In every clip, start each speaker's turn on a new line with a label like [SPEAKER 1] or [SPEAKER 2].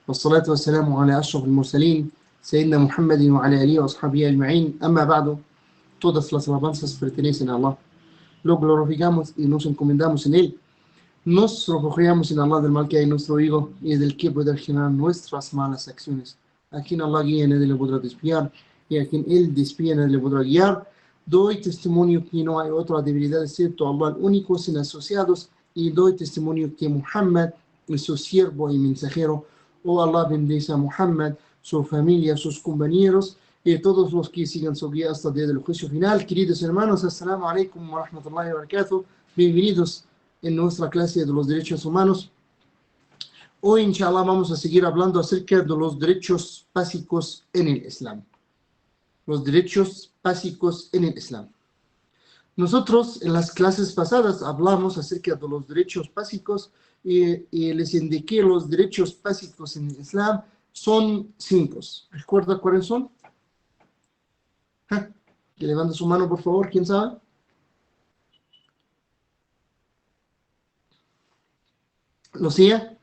[SPEAKER 1] والصلاة والسلام على أشرف المرسلين سيدنا Muhammad وعلى آله وأصحابه أجمعين. Amma ba'du, todas las alabanzas pertenecen a Allah. Lo glorificamos y nos encomendamos en Él. Nos refugiamos en Allah del mal que hay en nuestro higo y del que puede generar nuestras malas acciones. A quien Allah guía, nadie le podrá desviar, y a quien Él desvía, nadie le podrá guiar. Doy testimonio que no hay otra divinidad excepto Allah, el único, sin asociados, y doy testimonio que Muhammad es su siervo y mensajero. Oh Allah, bendice a Muhammad, su familia, sus compañeros y todos los que sigan su guía hasta el día del juicio final. Queridos hermanos, assalamu alaikum wa rahmatullahi wa barakatuh. Bienvenidos en nuestra clase de los derechos humanos. Hoy, inshallah, vamos a seguir hablando acerca de los derechos básicos en el Islam. Los derechos básicos en el Islam. Nosotros en las clases pasadas hablamos acerca de los derechos básicos y les indiqué los derechos básicos en el Islam son 5. ¿Recuerda cuáles son? Que levante su mano, por favor. ¿Quién sabe? ¿Lucía?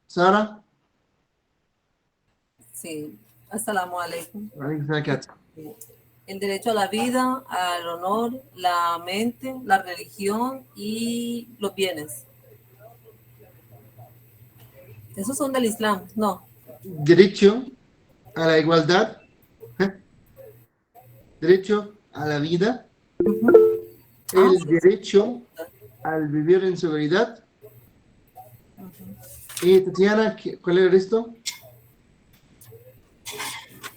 [SPEAKER 1] ¿Sara?
[SPEAKER 2] Sí. Assalamu alaikum.
[SPEAKER 1] Exacto.
[SPEAKER 2] El derecho a la vida, al honor, la mente, la religión y los bienes. Esos son del Islam, ¿no?
[SPEAKER 1] Derecho a la igualdad. Derecho a la vida. El derecho al vivir en seguridad. Y Tatiana, ¿cuál era esto?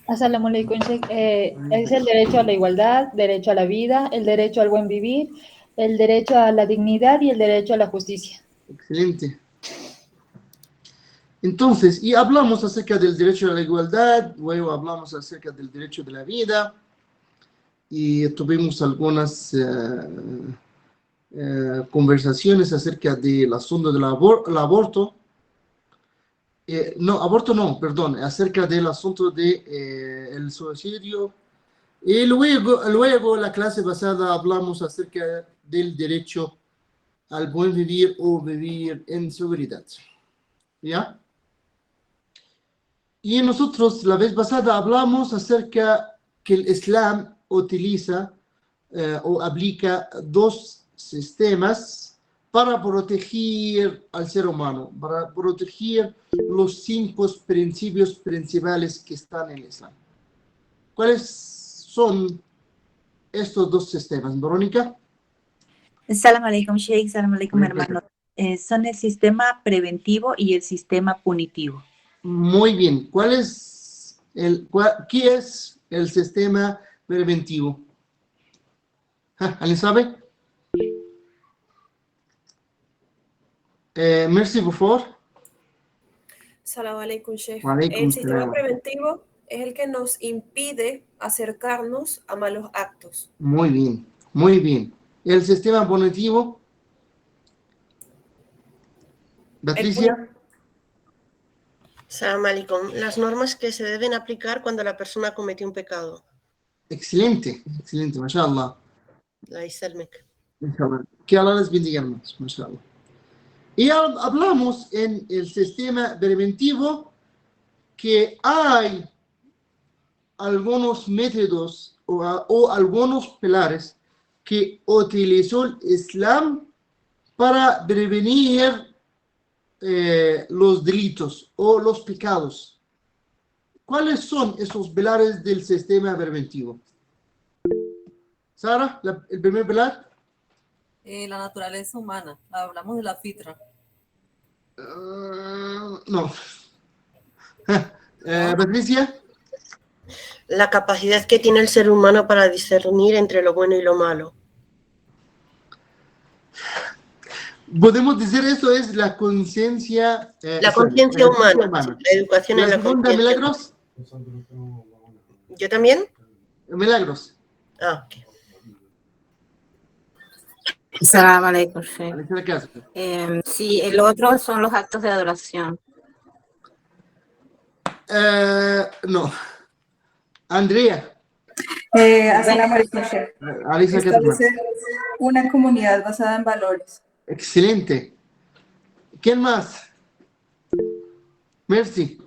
[SPEAKER 3] Assalamu alaikum, Sheikh. Es el derecho a la igualdad, derecho a la vida, el derecho al buen vivir, el derecho a la dignidad y el derecho a la justicia.
[SPEAKER 1] Excelente. Entonces, y hablamos acerca del derecho a la igualdad, luego hablamos acerca del derecho de la vida, y tuvimos algunas conversaciones acerca del asunto del aborto. Acerca del asunto del suicidio. Y luego la clase pasada hablamos acerca del derecho al buen vivir o vivir en seguridad. ¿Ya? Y nosotros la vez pasada hablamos acerca que el Islam utiliza o aplica 2 sistemas para proteger al ser humano, para proteger los 5 principios principales que están en el Islam. ¿Cuáles son estos 2 sistemas, Verónica?
[SPEAKER 4] Assalamu alaikum, Sheikh. Assalamu alaikum, hermano. Son el sistema preventivo y el sistema punitivo.
[SPEAKER 1] Muy bien. ¿Qué es el sistema preventivo? ¿Alguien sabe? Merci, por favor.
[SPEAKER 5] Salaam alaikum, Sheikh.
[SPEAKER 1] Alaikum
[SPEAKER 5] El sistema
[SPEAKER 1] salam.
[SPEAKER 5] preventivo es el que nos impide acercarnos a malos actos.
[SPEAKER 1] Muy bien, muy bien. ¿El sistema punitivo? Patricia.
[SPEAKER 6] Salam alaikum. Las normas que se deben aplicar cuando la persona comete un pecado.
[SPEAKER 1] Excelente, excelente, mashallah.
[SPEAKER 6] La Isalmek.
[SPEAKER 1] Que Allah les bendiga más, mashallah. Y hablamos en el sistema preventivo que hay algunos métodos o algunos pilares que utilizó el Islam para prevenir los delitos o los pecados. ¿Cuáles son esos pilares del sistema preventivo? Sara, el primer pilar.
[SPEAKER 2] La naturaleza humana. Hablamos de la fitra.
[SPEAKER 1] No. Patricia.
[SPEAKER 6] La capacidad que tiene el ser humano para discernir entre lo bueno y lo malo.
[SPEAKER 1] Podemos decir eso es la conciencia.
[SPEAKER 6] La conciencia humana. La educación en la
[SPEAKER 1] segunda,
[SPEAKER 6] conciencia.
[SPEAKER 1] Milagros.
[SPEAKER 6] ¿Yo también?
[SPEAKER 1] Milagros.
[SPEAKER 6] Ok.
[SPEAKER 7] Salam alaikum, Sheikh.
[SPEAKER 1] Alexandra,
[SPEAKER 7] Sí, el otro son los actos de adoración.
[SPEAKER 1] no. Andrea.
[SPEAKER 8] Assalamu alaikum, Sheikh.
[SPEAKER 1] Alisa, ¿qué
[SPEAKER 8] Establecer una comunidad basada en valores.
[SPEAKER 1] Excelente. ¿Quién más? Merci.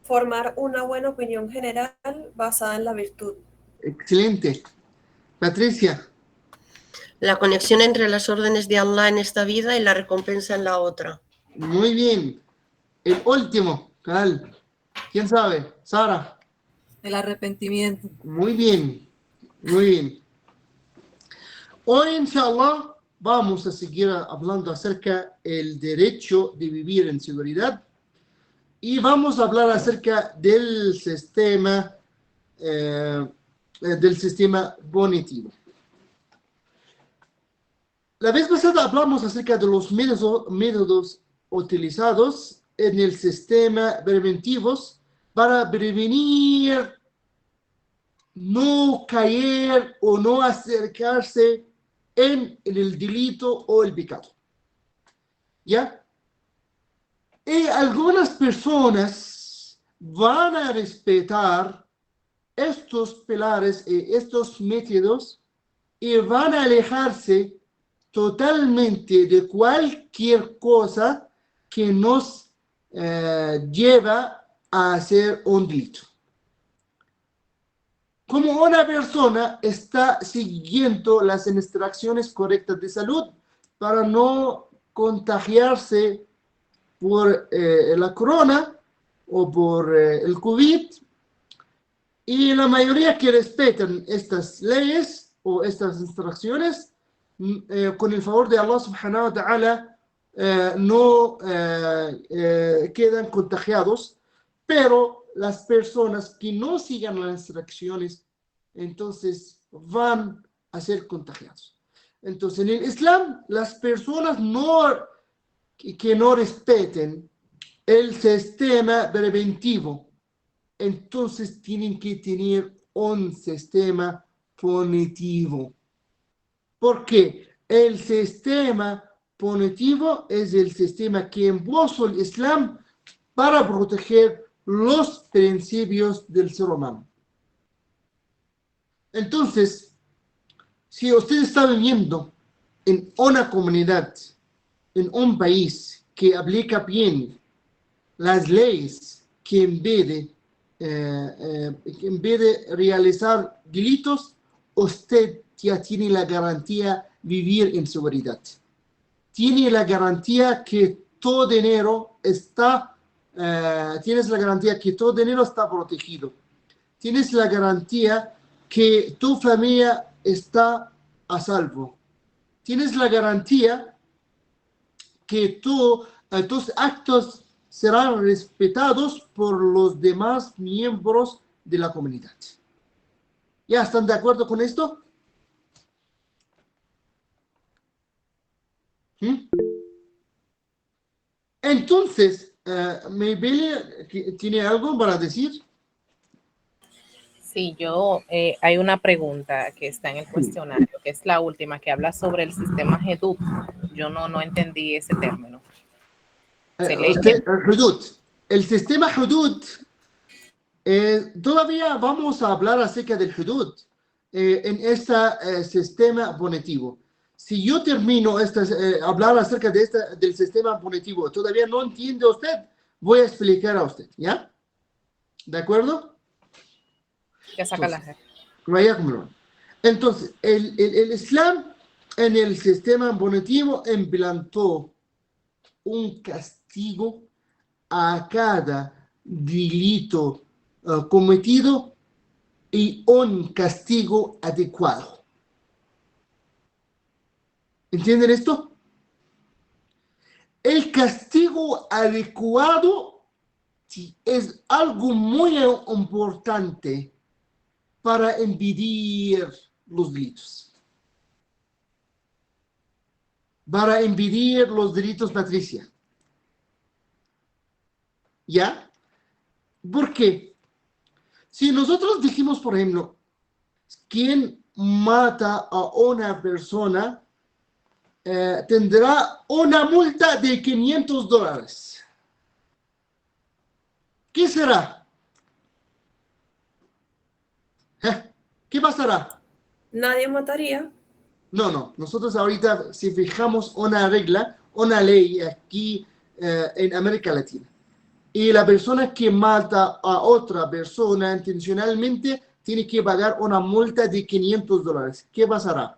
[SPEAKER 5] Formar una buena opinión general basada en la virtud.
[SPEAKER 1] Excelente. Patricia.
[SPEAKER 6] La conexión entre las órdenes de Allah en esta vida y la recompensa en la otra.
[SPEAKER 1] Muy bien. El último, Cal. ¿Quién sabe? Sara.
[SPEAKER 2] El arrepentimiento.
[SPEAKER 1] Muy bien. Muy bien. Hoy, inshallah, vamos a seguir hablando acerca del derecho de vivir en seguridad y vamos a hablar acerca del sistema punitivo. La vez pasada hablamos acerca de los métodos utilizados en el sistema preventivos para prevenir no caer o no acercarse en el delito o el pecado. ¿Ya? Y algunas personas van a respetar estos pilares y estos métodos y van a alejarse totalmente de cualquier cosa que nos lleva a hacer un delito. Como una persona está siguiendo las instrucciones correctas de salud para no contagiarse por la corona o por el COVID, y la mayoría que respetan estas leyes o estas instrucciones, con el favor de Allah subhanahu wa ta'ala, no quedan contagiados, pero las personas que no sigan las instrucciones, entonces van a ser contagiados. Entonces, en el Islam, las personas que no respeten el sistema preventivo, entonces tienen que tener un sistema punitivo. Porque el sistema punitivo es el sistema que impuso el Islam para proteger los principios del ser humano. Entonces, si usted está viviendo en una comunidad, en un país que aplica bien las leyes que en vez de realizar delitos, usted ya tiene la garantía de vivir en seguridad. Tiene la garantía que todo dinero está protegido. Tienes la garantía que tu familia está a salvo. Tienes la garantía que tus actos serán respetados por los demás miembros de la comunidad. ¿Ya están de acuerdo con esto? ¿Mm? Entonces, Maybelle, ¿tiene algo para decir?
[SPEAKER 9] Sí, hay una pregunta que está en el cuestionario, que es la última, que habla sobre el sistema HEDUP. Yo no entendí ese término.
[SPEAKER 1] El sistema hudud, todavía vamos a hablar acerca del hudud en este sistema punitivo. Si yo termino hablar acerca del sistema punitivo, todavía no entiende usted, voy a explicar a usted, ¿ya? ¿De acuerdo?
[SPEAKER 9] Ya saca la G.
[SPEAKER 1] Entonces, el Islam en el sistema punitivo implantó un castigo a cada delito cometido y un castigo adecuado. ¿Entienden esto? El castigo adecuado es algo muy importante para impedir los delitos. Para impedir los delitos, Patricia. ¿Ya? ¿Por qué? Si nosotros dijimos, por ejemplo, quien mata a una persona tendrá una multa de $500. ¿Qué será? ¿Qué pasará?
[SPEAKER 5] Nadie mataría.
[SPEAKER 1] No. Nosotros ahorita, si fijamos una regla, una ley aquí en América Latina, y la persona que mata a otra persona intencionalmente tiene que pagar una multa de $500. ¿Qué pasará?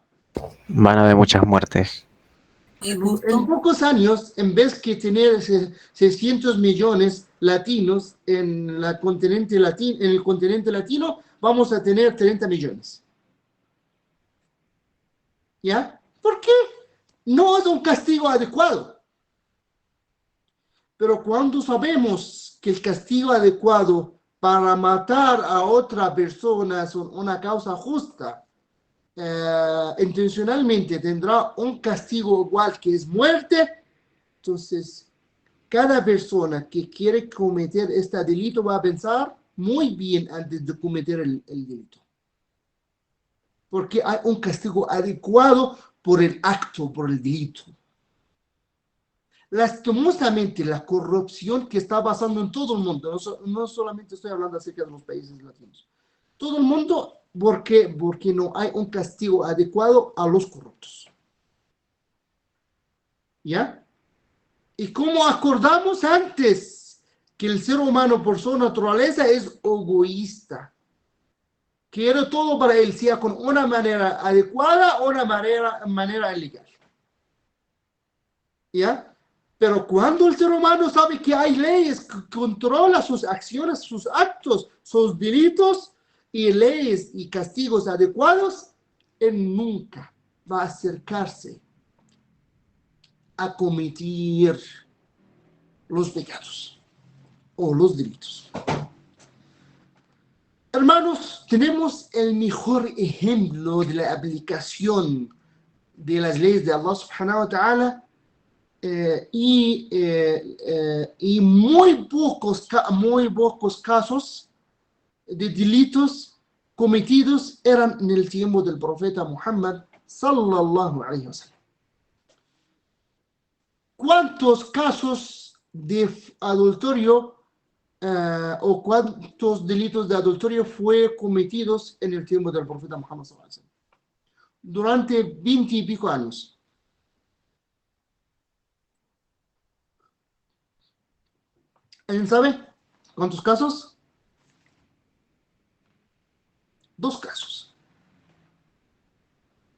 [SPEAKER 10] Van a haber muchas muertes.
[SPEAKER 1] En
[SPEAKER 2] Injusto.
[SPEAKER 1] pocos años, en vez que tener 600 millones latinos en el continente latino, vamos a tener 30 millones. ¿Ya? ¿Por qué? No es un castigo adecuado. Pero cuando sabemos que el castigo adecuado para matar a otra persona es una causa justa, intencionalmente tendrá un castigo igual que es muerte, entonces cada persona que quiere cometer este delito va a pensar muy bien antes de cometer el delito. Porque hay un castigo adecuado por el acto, por el delito. Lastimosamente, la corrupción que está pasando en todo el mundo, no solamente estoy hablando acerca de los países latinos, todo el mundo, ¿por qué? Porque no hay un castigo adecuado a los corruptos. ¿Ya? Y como acordamos antes, que el ser humano por su naturaleza es egoísta. Quiere todo para él, sea con una manera adecuada o una manera ilegal. ¿Ya? Pero cuando el ser humano sabe que hay leyes que controlan sus acciones, sus actos, sus delitos, y leyes y castigos adecuados, él nunca va a acercarse a cometer los pecados o los delitos. Hermanos, tenemos el mejor ejemplo de la aplicación de las leyes de Allah subhanahu wa ta'ala y muy pocos casos de delitos cometidos eran en el tiempo del profeta Muhammad sallallahu alaihi wasallam. ¿Cuántos casos de adulterio o cuántos delitos de adulterio fue cometidos en el tiempo del profeta Muhammad sallallahu alaihi wasallam? Durante 20 y pico años. ¿Alguien sabe cuántos casos? 2 casos.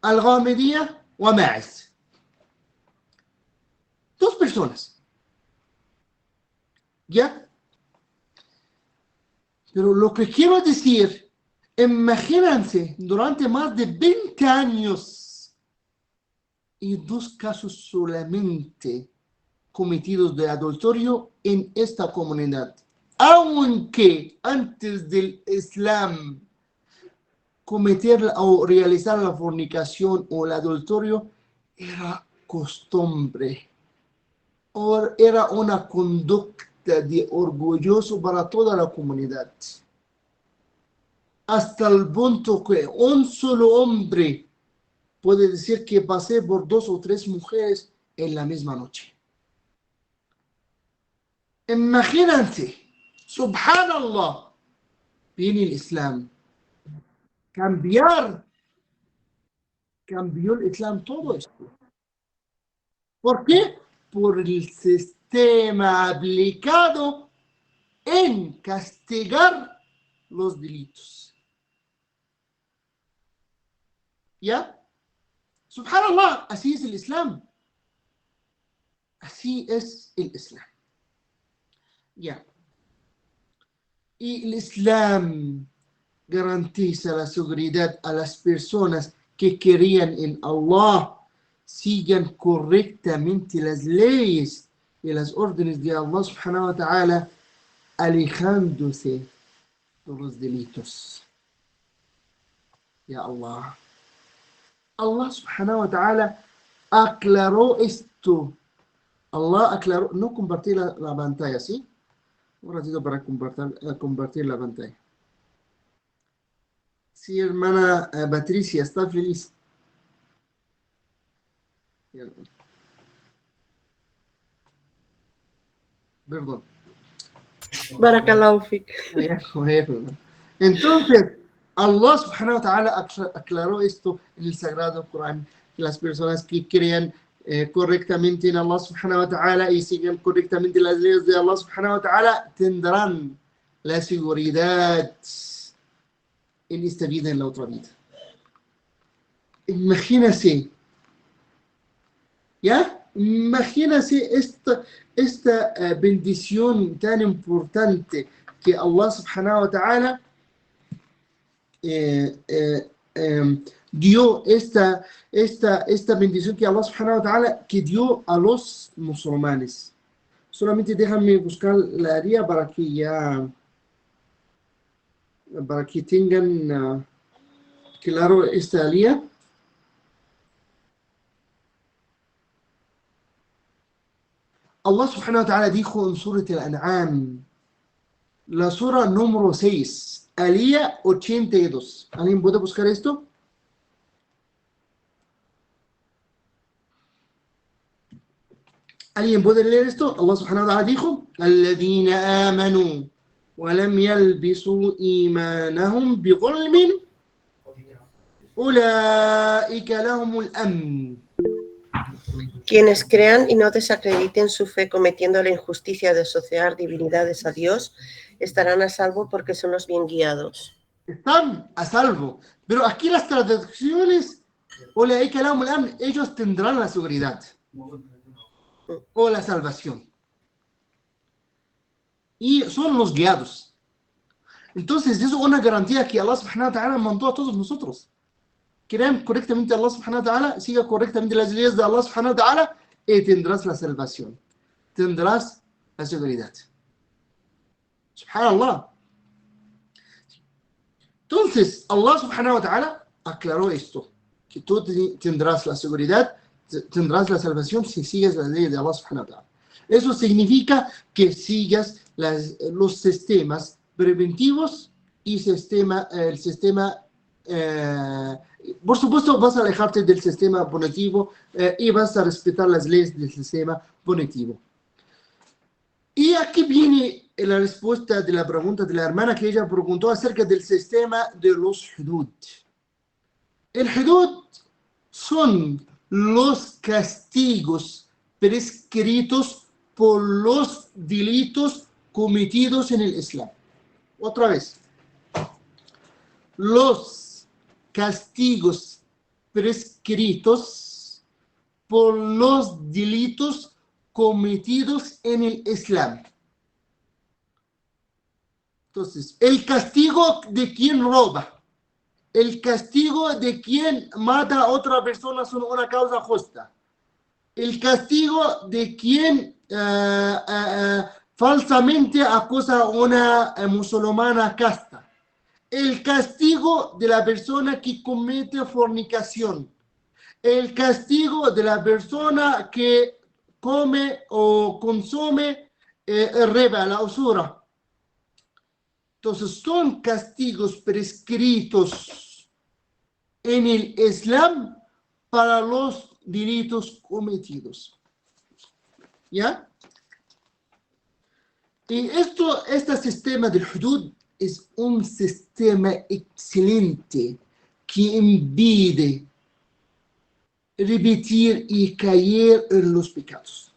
[SPEAKER 1] Al-Ghamidiyya wa Ma'iz. 2 personas. ¿Ya? Pero lo que quiero decir, imagínense, durante más de 20 años y 2 casos solamente cometidos de adulterio en esta comunidad. Aunque antes del Islam cometer o realizar la fornicación o el adulterio era costumbre, o era una conducta de orgulloso para toda la comunidad. Hasta el punto que un solo hombre puede decir que pasé por 2 o 3 mujeres en la misma noche. Imagínense, subhanallah, viene el Islam. Cambió el Islam todo esto. ¿Por qué? Por el sistema aplicado en castigar los delitos. ¿Ya? Subhanallah, así es el Islam. Así es el Islam. Ya. Y el Islam garantiza la seguridad a las personas que creían en Allah, sigan correctamente las leyes y las órdenes de Allah subhanahu wa ta'ala, alejándose de los delitos. Ya Allah. Allah subhanahu wa ta'ala aclaró esto. Allah aclaró, no compartir la pantalla, ¿sí? Un ratito para compartir la pantalla. Sí, hermana Patricia, está feliz. Perdón.
[SPEAKER 6] Barakallahu fik.
[SPEAKER 1] Entonces, Allah subhanahu wa ta'ala aclaró esto en el Sagrado Corán. las personas que crean correctamente en Allah subhanahu wa ta'ala y sigan correctamente las leyes de Allah subhanahu wa ta'ala, tendrán la seguridad en esta vida y en la otra vida. Imagínense, ¿ya? Imagínense esta bendición tan importante que Allah subhanahu wa ta'ala dio, esta bendición que Allah subhanahu wa ta'ala que dio a los musulmanes. Solamente déjame buscar la área para que tengan claro esta área. Allah subhanahu wa ta'ala dijo en Surat al-An'am, la sura número 6, alía 82. ¿Alguien puede buscar esto? ¿Alguien puede leer esto? Allah subhanahu wa ta'ala dijo, الذين آمنوا ولم يلبسوا إيمانهم بظلم أولئك لهم الأمن.
[SPEAKER 6] Quienes crean y no desacrediten su fe cometiendo la injusticia de asociar divinidades a Dios, estarán a salvo porque son los bien guiados.
[SPEAKER 1] Están a salvo. Pero aquí las traducciones, ellos tendrán la seguridad o la salvación. Y son los guiados. Entonces, eso es una garantía que Allah subhanahu wa ta'ala mandó a todos nosotros. Crean correctamente a Allah subhanahu wa ta'ala, siga correctamente las leyes de Allah subhanahu wa ta'ala y tendrás la salvación. Tendrás la seguridad. Subhanallah. Entonces, Allah subhanahu wa ta'ala aclaró esto, que tú tendrás la seguridad, tendrás la salvación si sigues las leyes de Allah subhanahu wa ta'ala. Eso significa que sigas los sistemas preventivos y el sistema por supuesto vas a alejarte del sistema punitivo y vas a respetar las leyes del sistema punitivo. Y aquí viene la respuesta de la pregunta de la hermana que ella preguntó acerca del sistema de los hudud. El hudud son los castigos prescritos por los delitos cometidos en el Islam. Otra vez. Los castigos prescritos por los delitos cometidos en el Islam. Entonces, el castigo de quien roba, el castigo de quien mata a otra persona sin una causa justa, el castigo de quien falsamente acusa a una musulmana casta, el castigo de la persona que comete fornicación, el castigo de la persona que come o consume riba, la usura. Entonces son castigos prescritos en el Islam para los delitos cometidos. ¿Ya? Y este sistema del hudud es un sistema excelente que impide repetir y caer en los pecados.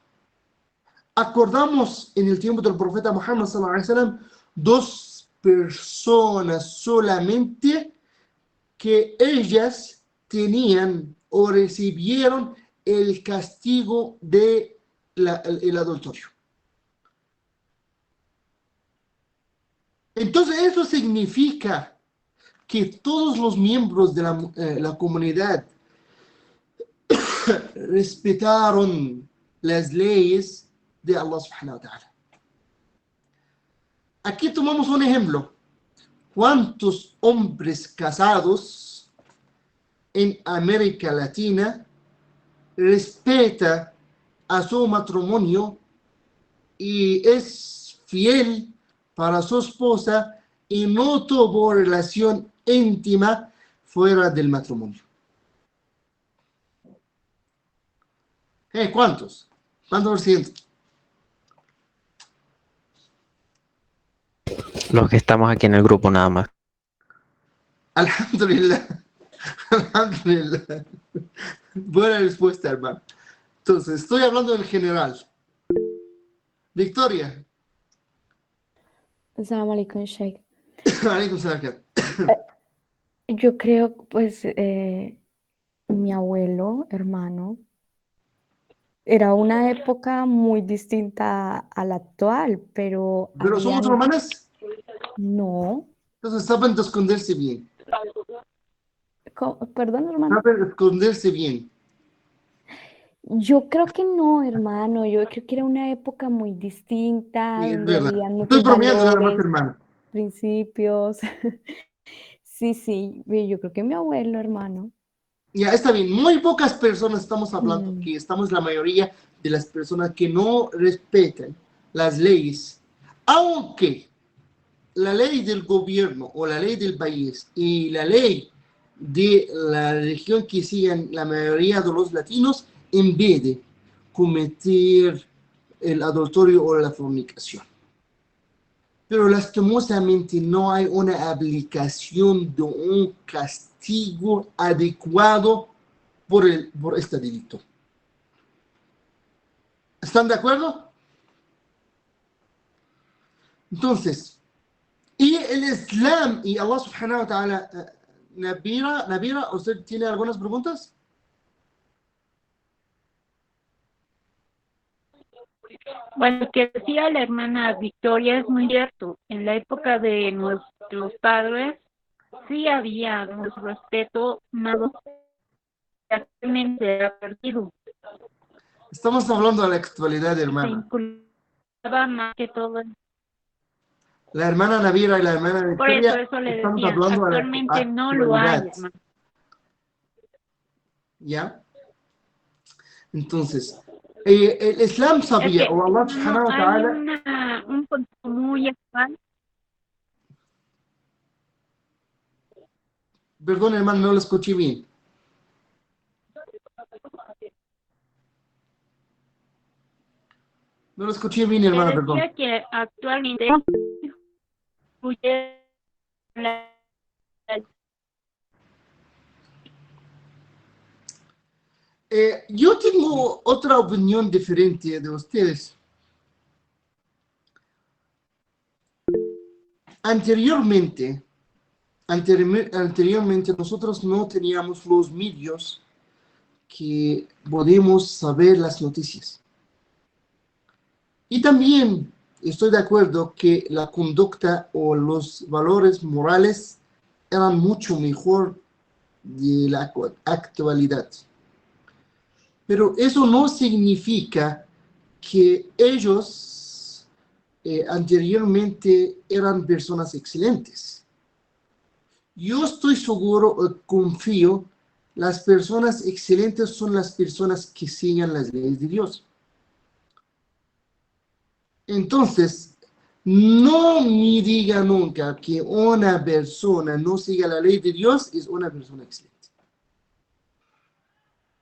[SPEAKER 1] Acordamos en el tiempo del profeta Muhammad sallallahu alaihi wasallam 2 personas solamente que ellas tenían o recibieron el castigo del adulterio. Entonces eso significa que todos los miembros de la comunidad respetaron las leyes de Allah subhanahu wa ta'ala. Aquí tomamos un ejemplo. ¿Cuántos hombres casados en América Latina respetan a su matrimonio y es fiel para su esposa y no tuvo relación íntima fuera del matrimonio? ¿Cuántos? ¿Cuántos por ciento?
[SPEAKER 10] Los que estamos aquí en el grupo nada más.
[SPEAKER 1] Alhamdulillah. Alhamdulillah. Buena respuesta, hermano. Entonces, estoy hablando en general. Victoria.
[SPEAKER 11] Assalamu alaikum, Sheikh.
[SPEAKER 1] Alaikum salam.
[SPEAKER 11] Yo creo, pues, mi abuelo, hermano, era una época muy distinta a la actual, pero
[SPEAKER 1] ¿Pero son
[SPEAKER 11] habían,
[SPEAKER 1] musulmanes?
[SPEAKER 11] no,
[SPEAKER 1] Entonces saben esconderse bien.
[SPEAKER 11] Perdón, hermano.
[SPEAKER 1] Saben esconderse bien.
[SPEAKER 11] Yo creo que no, hermano, yo creo que era una época muy distinta,
[SPEAKER 1] Sí, es
[SPEAKER 11] donde
[SPEAKER 1] verdad.
[SPEAKER 11] habían
[SPEAKER 1] Estoy
[SPEAKER 11] muchos
[SPEAKER 1] bromeando nada más,
[SPEAKER 11] valores,
[SPEAKER 1] hermano.
[SPEAKER 11] principios. Sí, sí, yo creo que mi abuelo, hermano.
[SPEAKER 1] Ya está bien. Muy pocas personas estamos hablando,
[SPEAKER 11] Mm.
[SPEAKER 1] que estamos la mayoría de las personas que no respetan las leyes, aunque la ley del gobierno o la ley del país y la ley de la religión que siguen la mayoría de los latinos, en vez de cometer el adulterio o la fornicación. Pero lastimosamente no hay una aplicación de un castigo adecuado por este delito. ¿Están de acuerdo? Entonces, y el Islam y Allah subhanahu wa ta'ala, Nabira, ¿usted tiene algunas preguntas?
[SPEAKER 12] Bueno, que decía la hermana Victoria es muy cierto. En la época de nuestros padres sí había mucho respeto, más actualmente ha perdido.
[SPEAKER 1] Estamos hablando de la actualidad,
[SPEAKER 12] Se
[SPEAKER 1] hermana.
[SPEAKER 12] inculcaba más que todo.
[SPEAKER 1] La hermana Nabira y la hermana
[SPEAKER 12] Por
[SPEAKER 1] Victoria,
[SPEAKER 12] eso le
[SPEAKER 1] estamos
[SPEAKER 12] decía,
[SPEAKER 1] hablando de la
[SPEAKER 12] actualmente no lo hay,
[SPEAKER 1] actualidad.
[SPEAKER 12] hermano.
[SPEAKER 1] ¿Ya? Entonces, el Islam sabía,
[SPEAKER 12] Es que
[SPEAKER 1] o Allah subhanahu
[SPEAKER 12] no
[SPEAKER 1] wa
[SPEAKER 12] hay
[SPEAKER 1] ta'ala,
[SPEAKER 12] un concepto muy actual.
[SPEAKER 1] perdón hermano, no lo escuché bien. No lo escuché bien,
[SPEAKER 12] Te
[SPEAKER 1] hermana, perdón.
[SPEAKER 12] decía que actualmente la
[SPEAKER 1] Yo tengo otra opinión diferente de ustedes. Anteriormente nosotros no teníamos los medios que podemos saber las noticias. Y también estoy de acuerdo que la conducta o los valores morales eran mucho mejor de la actualidad. Pero eso no significa que ellos anteriormente eran personas excelentes. Yo estoy seguro, confío, las personas excelentes son las personas que siguen las leyes de Dios. Entonces, no me diga nunca que una persona no siga la ley de Dios es una persona excelente.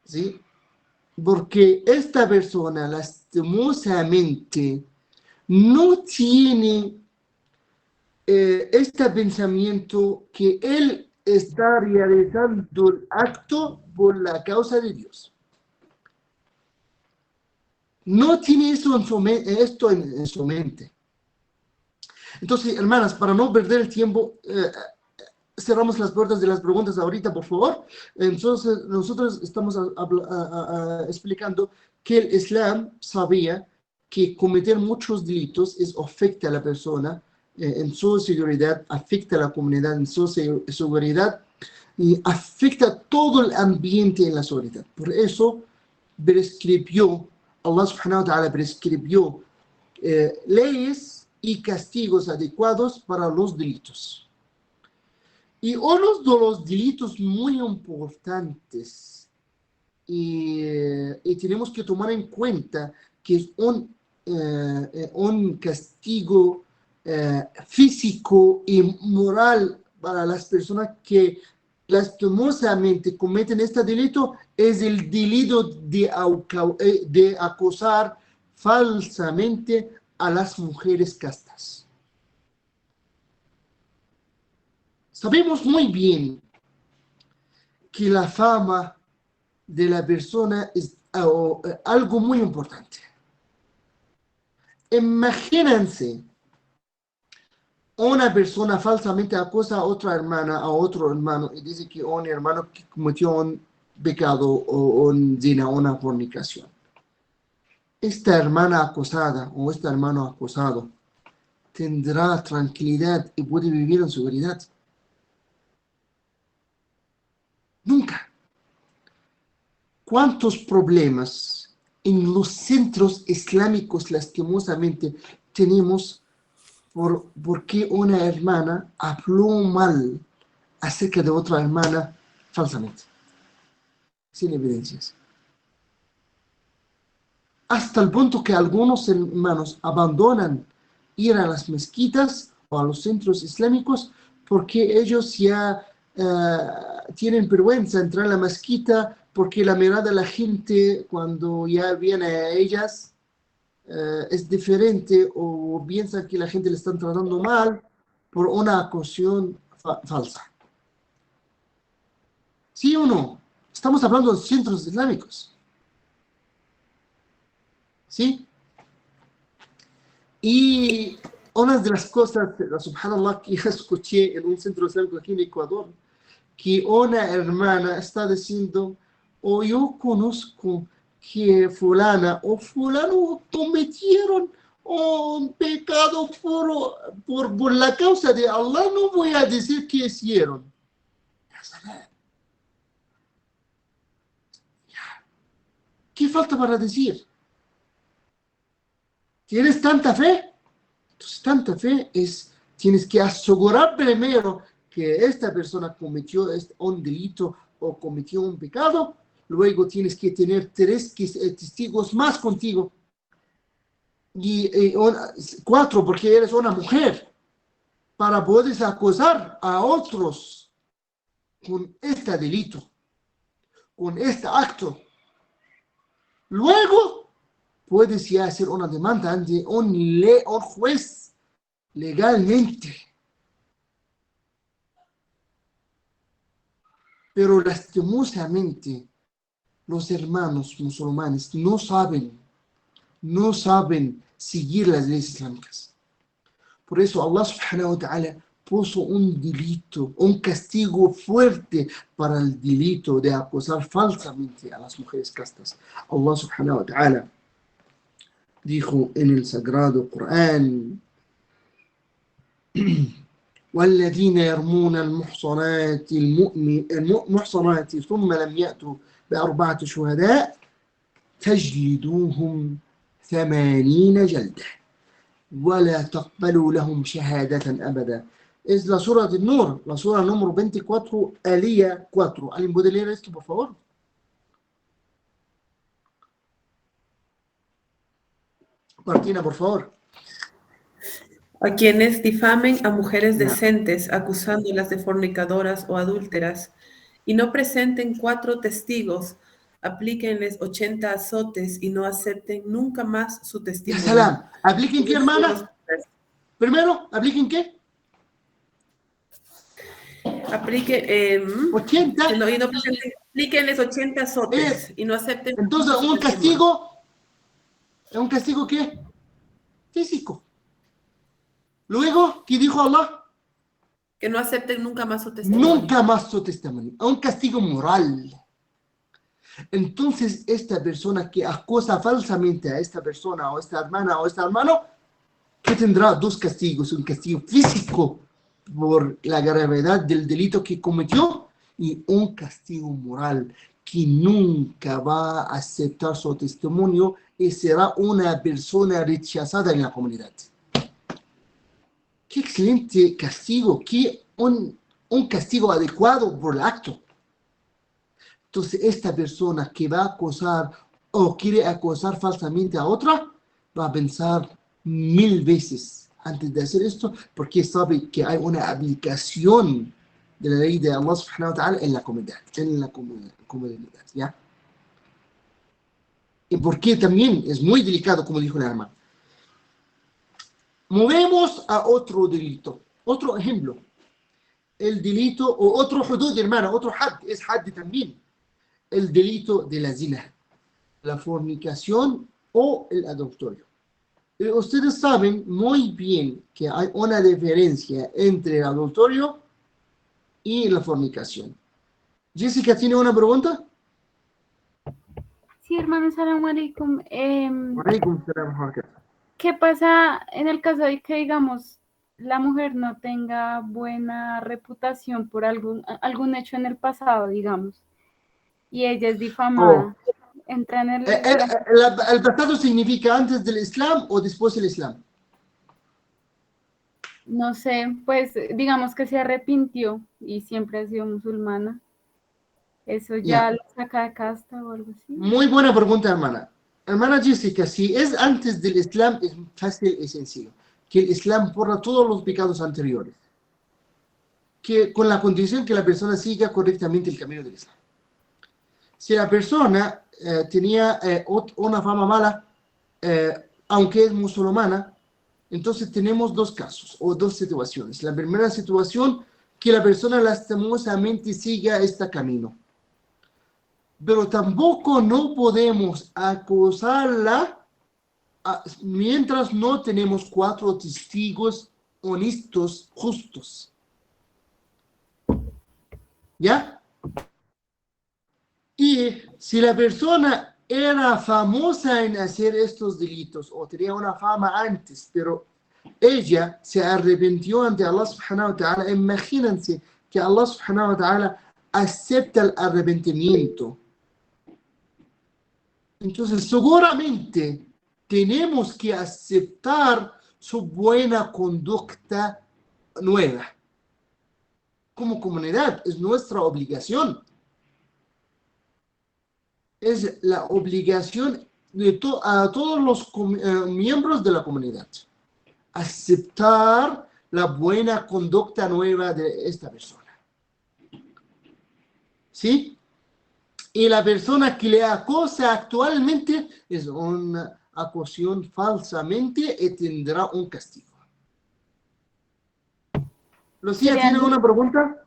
[SPEAKER 1] ¿Sí? Porque esta persona, lastimosamente, no tiene este pensamiento que él está realizando el acto por la causa de Dios. No tiene eso esto en su mente. Entonces, hermanas, para no perder el tiempo, cerramos las puertas de las preguntas ahorita, por favor. Entonces, nosotros estamos explicando que el Islam sabía que cometer muchos delitos afecta a la persona en su seguridad, afecta a la comunidad en su seguridad y afecta todo el ambiente en la sociedad. Por eso prescribió, Allah subhanahu wa ta'ala prescribió leyes y castigos adecuados para los delitos. Y uno de los delitos muy importantes y tenemos que tomar en cuenta que es un castigo físico y moral para las personas que lastimosamente cometen este delito, es el delito de acosar falsamente a las mujeres castas. Sabemos muy bien que la fama de la persona es algo muy importante. Imagínense una persona falsamente acosa a otra hermana, a otro hermano, y dice que un hermano que cometió un pecado o un zina, una fornicación. Esta hermana acosada o este hermano acosado tendrá tranquilidad y puede vivir en seguridad. Nunca. ¿Cuántos problemas en los centros islámicos lastimosamente tenemos porque una hermana habló mal acerca de otra hermana falsamente, sin evidencias? Hasta el punto que algunos hermanos abandonan ir a las mezquitas o a los centros islámicos porque ellos ya tienen vergüenza entrar a la mezquita porque la mirada de la gente cuando ya viene a ellas es diferente o piensan que la gente le están tratando mal por una acusación falsa. ¿Sí o no? Estamos hablando de centros islámicos. ¿Sí? Y una de las cosas, subhanallah, que escuché en un centro islámico aquí en Ecuador, que una hermana está diciendo, o yo conozco que fulana o fulano cometieron un pecado por la causa de Allah, no voy a decir qué hicieron. ¿Qué falta para decir? ¿Tienes tanta fe? Entonces, tanta fe es, tienes que asegurar primero que esta persona cometió un delito o cometió un pecado, luego tienes que tener 3 testigos más contigo, y 4 porque eres una mujer, para poder acusar a otros con este delito, con este acto. Luego puedes ya hacer una demanda ante un juez legalmente. Pero lastimosamente los hermanos musulmanes no saben seguir las leyes islámicas. Por eso Allah subhanahu wa ta'ala puso un delito, un castigo fuerte para el delito de acosar falsamente a las mujeres castas. Allah subhanahu wa ta'ala dijo en el sagrado Corán: والذين يرمون المحصنات المحصنات ثم لم يأتوا بأربعة شهداء فاجلدوهم 80 جلدة ولا تقبلوا لهم شهادة أبدا. Es la sura del Nur, la sura número 24, alía 4. ¿Alguien puede leer esto, por favor? Martina, por favor.
[SPEAKER 5] A quienes difamen a mujeres decentes, acusándolas de fornicadoras o adúlteras, y no presenten 4 testigos, aplíquenles 80 azotes y no acepten nunca más su testimonio.
[SPEAKER 1] Salam. ¿Apliquen qué, hermana? Primero, ¿apliquen qué?
[SPEAKER 5] Apliquen
[SPEAKER 1] 80.
[SPEAKER 5] Aplíquenles 80 azotes y no acepten.
[SPEAKER 1] Entonces, un castigo ¿qué? Físico. Luego, ¿qué dijo Allah?
[SPEAKER 5] Que no acepten nunca más su testimonio.
[SPEAKER 1] Nunca más su testimonio. Un castigo moral. Entonces, esta persona que acosa falsamente a esta persona o esta hermana o este hermano, que tendrá 2 castigos: un castigo físico por la gravedad del delito que cometió y un castigo moral, que nunca va a aceptar su testimonio y será una persona rechazada en la comunidad. ¡Qué excelente castigo! ¡Qué un castigo adecuado por el acto! Entonces, esta persona que va a acosar o quiere acosar falsamente a otra, va a pensar 1000 veces antes de hacer esto, porque sabe que hay una aplicación de la ley de Allah subhanahu wa ta'ala en la comunidad, ¿ya? Y porque también es muy delicado, como dijo la hermana. Movemos a otro delito, otro ejemplo. El delito, o otro hudud, hermana, otro had, es had también. el delito de la zina, la fornicación o el adulterio. Ustedes saben muy bien que hay una diferencia entre el adulterio y la fornicación. Jessica, ¿tiene una pregunta?
[SPEAKER 13] Sí, hermano, salam alaikum.
[SPEAKER 1] Alaikum salam wa rahmatullah.
[SPEAKER 13] ¿Qué pasa en el caso de que, digamos, la mujer no tenga buena reputación por algún hecho en el pasado, digamos, y ella es difamada? Entra en
[SPEAKER 1] ¿El pasado significa antes del Islam o después del Islam?
[SPEAKER 13] No sé, pues digamos que se arrepintió y siempre ha sido musulmana. ¿Eso ya la saca de casta o algo así?
[SPEAKER 1] Muy buena pregunta, hermana. Hermana Jessica, si es antes del Islam, es fácil y sencillo. Que el Islam borra todos los pecados anteriores. Que con la condición que la persona siga correctamente el camino del Islam. Si la persona tenía una fama mala, aunque es musulmana, entonces tenemos dos casos o dos situaciones. La primera situación, que la persona lastimosamente siga este camino. Pero tampoco no podemos acusarla mientras no tenemos 4 testigos honestos, justos. ¿Ya? Y si la persona era famosa en hacer estos delitos o tenía una fama antes, pero ella se arrepintió ante Allah subhanahu wa ta'ala, imagínense que Allah subhanahu wa ta'ala acepta el arrepentimiento. Entonces, seguramente tenemos que aceptar su buena conducta nueva. Como comunidad, es nuestra obligación. Es la obligación de a todos los miembros de la comunidad. Aceptar la buena conducta nueva de esta persona. ¿Sí? Y la persona que le acosa actualmente es una acusación falsamente y tendrá un castigo. Lucía, ¿tiene una pregunta?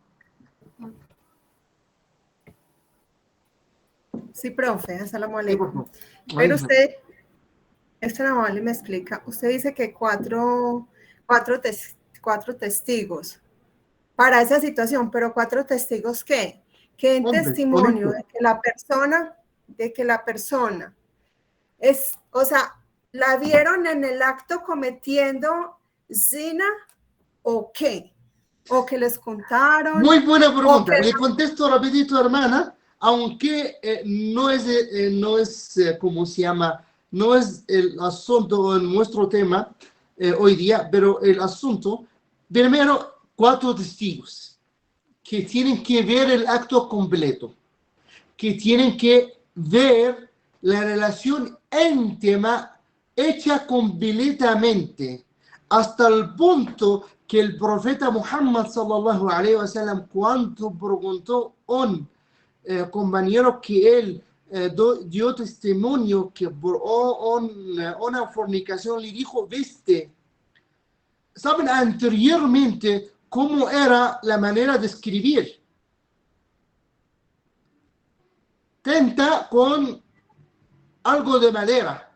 [SPEAKER 14] Sí, profe, assalamu alaikum. Pero usted, me explica, usted dice que cuatro testigos para esa situación, pero 4 testigos ¿qué? Que en testimonio de que la persona es, o sea, la vieron en el acto cometiendo zina o qué, o que les contaron.
[SPEAKER 1] Muy buena pregunta. Le contesto rapidito, hermana, aunque no es ¿cómo se llama? No es el asunto en nuestro tema hoy día, pero el asunto, primero, 4 testigos que tienen que ver el acto completo, que tienen que ver la relación íntima hecha completamente, hasta el punto que el profeta Muhammad sallallahu alaihi wasallam, cuando preguntó a un compañero que él dio testimonio que por una fornicación, le dijo, viste, ¿saben anteriormente cómo era la manera de escribir? Tinta con algo de madera.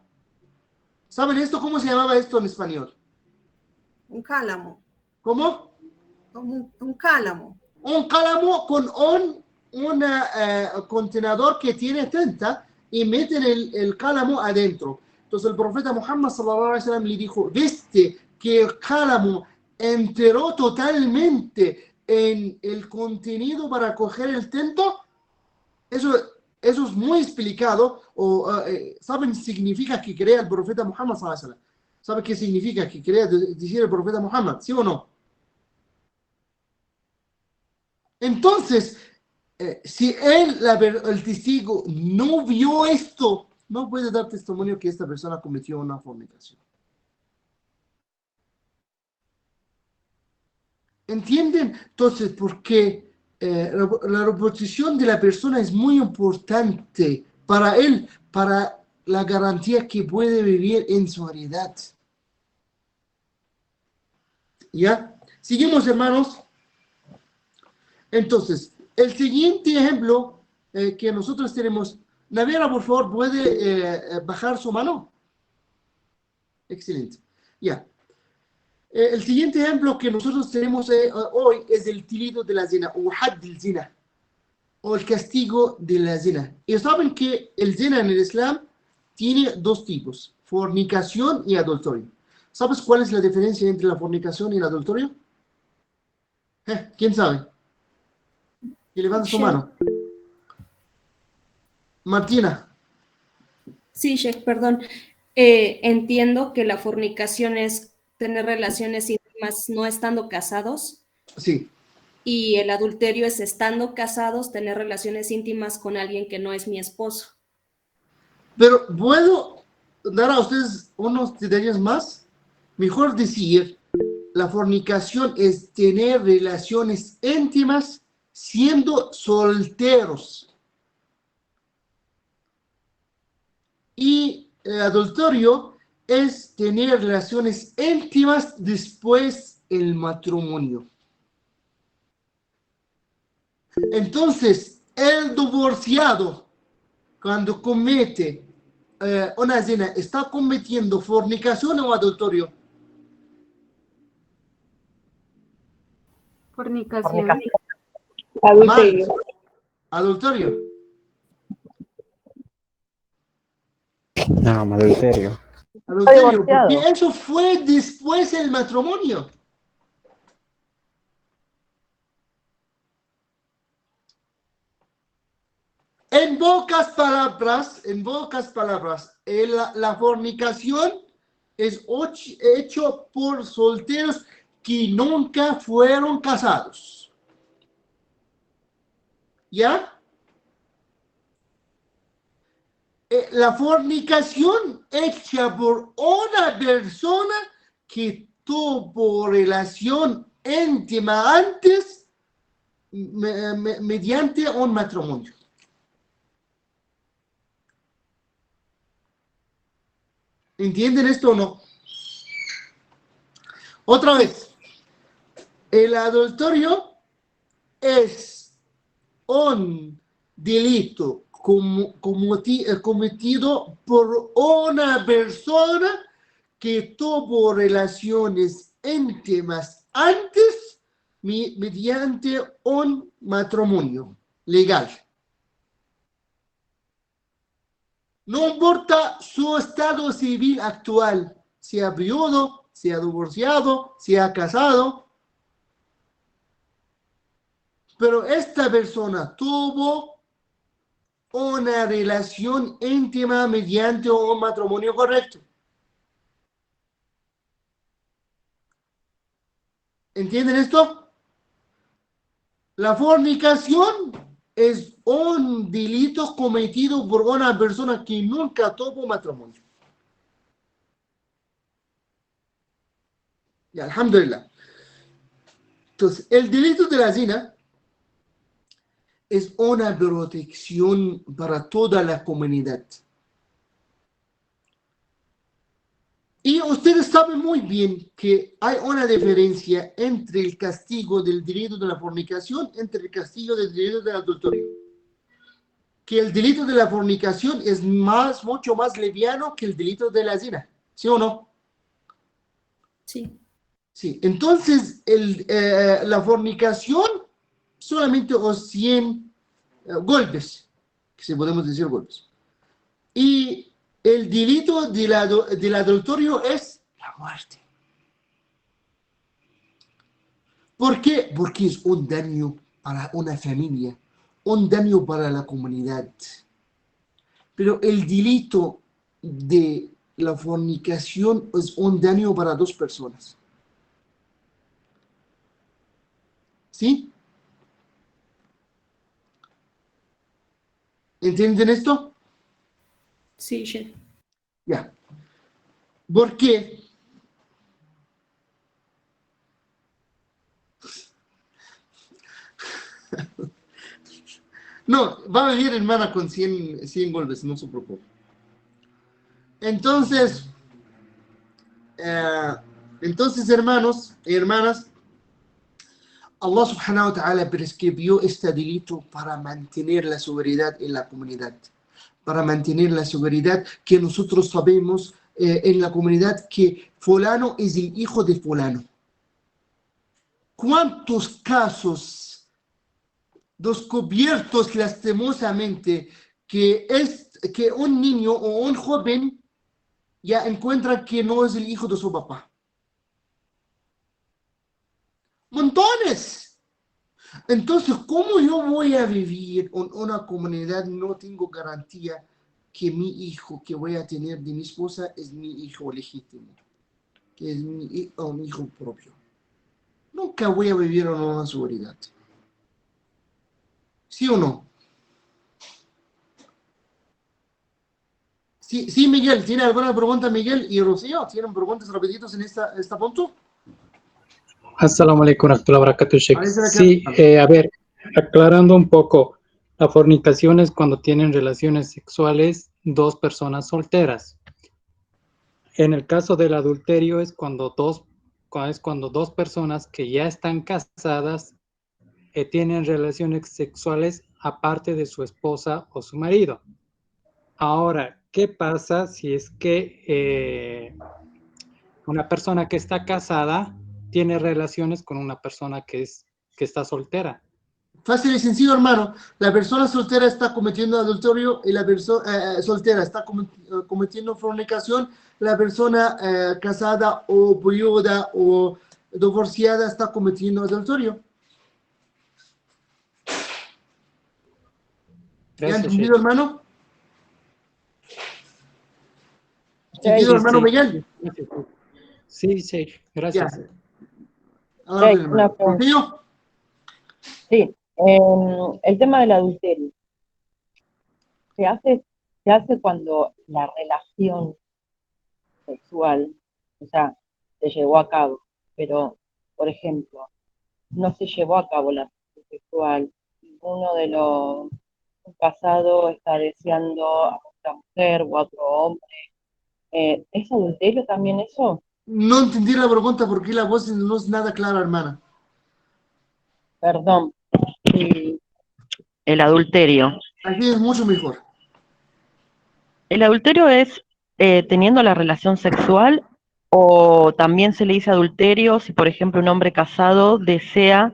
[SPEAKER 1] ¿Saben esto? ¿Cómo se llamaba esto en español?
[SPEAKER 14] Un cálamo.
[SPEAKER 1] ¿Cómo?
[SPEAKER 14] Un cálamo.
[SPEAKER 1] Un cálamo con un contenedor que tiene tinta y meten el cálamo adentro. Entonces el profeta Muhammad sallallahu alaihi wasallam le dijo, ¿viste que el cálamo enteró totalmente en el contenido para coger el tinto? Eso es muy explicado. ¿Saben? Significa que crea el profeta Muhammad sallallahu alaihi wasallam. ¿Saben qué significa que crea decir el profeta Muhammad? ¿Sí o no? Entonces, si el testigo no vio esto, no puede dar testimonio que esta persona cometió una fornicación. ¿Entienden? Entonces, porque la reputación de la persona es muy importante para él, para la garantía que puede vivir en sociedad. ¿Ya? Seguimos, hermanos. Entonces, el siguiente ejemplo que nosotros tenemos. Naviera, por favor, ¿puede bajar su mano? Excelente. Ya. El siguiente ejemplo que nosotros tenemos hoy es el delito de la zina, o had del zina, o el castigo de la zina. Y saben que el zina en el Islam tiene dos tipos, fornicación y adulterio. ¿Sabes cuál es la diferencia entre la fornicación y el adulterio? ¿Quién sabe? Que levanta su mano. Martina.
[SPEAKER 15] Sí, Sheikh, perdón. Entiendo que la fornicación es tener relaciones íntimas no estando casados.
[SPEAKER 1] Sí.
[SPEAKER 15] Y el adulterio es estando casados, tener relaciones íntimas con alguien que no es mi esposo.
[SPEAKER 1] Pero ¿puedo dar a ustedes unos detalles más? Mejor decir, la fornicación es tener relaciones íntimas siendo solteros. Y el adulterio es tener relaciones íntimas después del matrimonio. Entonces, el divorciado, cuando comete una zina, ¿está cometiendo fornicación o adulterio?
[SPEAKER 13] Fornicación.
[SPEAKER 1] Adulterio. Adulterio.
[SPEAKER 10] No, adulterio.
[SPEAKER 1] Adulterio, porque eso fue después del matrimonio. En pocas palabras, la fornicación es hecho por solteros que nunca fueron casados. ¿Ya? La fornicación hecha por una persona que tuvo relación íntima antes mediante un matrimonio. ¿Entienden esto o no? Otra vez, el adulterio es un delito cometido por una persona que tuvo relaciones íntimas antes mediante un matrimonio legal. No importa su estado civil actual, sea viudo, sea divorciado, sea casado, pero esta persona tuvo una relación íntima mediante un matrimonio correcto. ¿Entienden esto? La fornicación es un delito cometido por una persona que nunca tuvo matrimonio. Y alhamdulillah. Entonces, el delito de la zina es una protección para toda la comunidad. Y ustedes saben muy bien que hay una diferencia entre el castigo del delito de la fornicación, entre el castigo del delito del adulterio. Que el delito de la fornicación es mucho más liviano que el delito de la zina, ¿sí o no?
[SPEAKER 15] Sí.
[SPEAKER 1] Sí, entonces la fornicación solamente os 100 golpes, que se podemos decir golpes. Y el delito del adulterio es la muerte. ¿Por qué? Porque es un daño para una familia, un daño para la comunidad. Pero el delito de la fornicación es un daño para dos personas. ¿Sí? ¿Entienden esto?
[SPEAKER 15] Sí, Sheikh.
[SPEAKER 1] Ya. ¿Por qué? No, va a venir hermana con 100 golpes, no se preocupe. Entonces, hermanos y hermanas, Allah subhanahu wa ta'ala prescribió este delito para mantener la seguridad en la comunidad, para mantener la seguridad que nosotros sabemos en la comunidad que fulano es el hijo de fulano. ¿Cuántos casos descubiertos lastimosamente que un niño o un joven ya encuentra que no es el hijo de su papá? Montones. Entonces, ¿cómo yo voy a vivir en una comunidad? No tengo garantía que mi hijo que voy a tener de mi esposa es mi hijo legítimo, que es mi hijo propio. Nunca voy a vivir en una seguridad. ¿Sí o no? Sí, Miguel, ¿tiene alguna pregunta, Miguel y Rocío? ¿Tienen preguntas rapiditos en esta punto?
[SPEAKER 16] Assalamu alaikum warahmatullahi wabarakatuh, Sheikh. Sí, a ver, aclarando un poco, la fornicación es cuando tienen relaciones sexuales dos personas solteras. En el caso del adulterio es cuando dos personas que ya están casadas tienen relaciones sexuales aparte de su esposa o su marido. Ahora, ¿qué pasa si es que una persona que está casada tiene relaciones con una persona que está soltera?
[SPEAKER 1] Fácil y sencillo, hermano. La persona soltera está cometiendo adulterio y la persona soltera está cometiendo fornicación. La persona casada o viuda o divorciada está cometiendo adulterio. ¿Ya entendido, hermano? ¿Entendido, hermano Miguel?
[SPEAKER 16] Sí, sí, gracias.
[SPEAKER 17] Una pregunta. Sí, el tema del adulterio. Se hace cuando la relación sexual, o sea, se llevó a cabo, pero, por ejemplo, no se llevó a cabo la relación sexual, uno de los casados está deseando a otra mujer o a otro hombre. ¿Es adulterio también eso?
[SPEAKER 1] No entendí la pregunta porque la voz no es nada clara, hermana.
[SPEAKER 17] Perdón. El adulterio.
[SPEAKER 1] Aquí es mucho mejor.
[SPEAKER 17] ¿El adulterio es teniendo la relación sexual o también se le dice adulterio si, por ejemplo, un hombre casado desea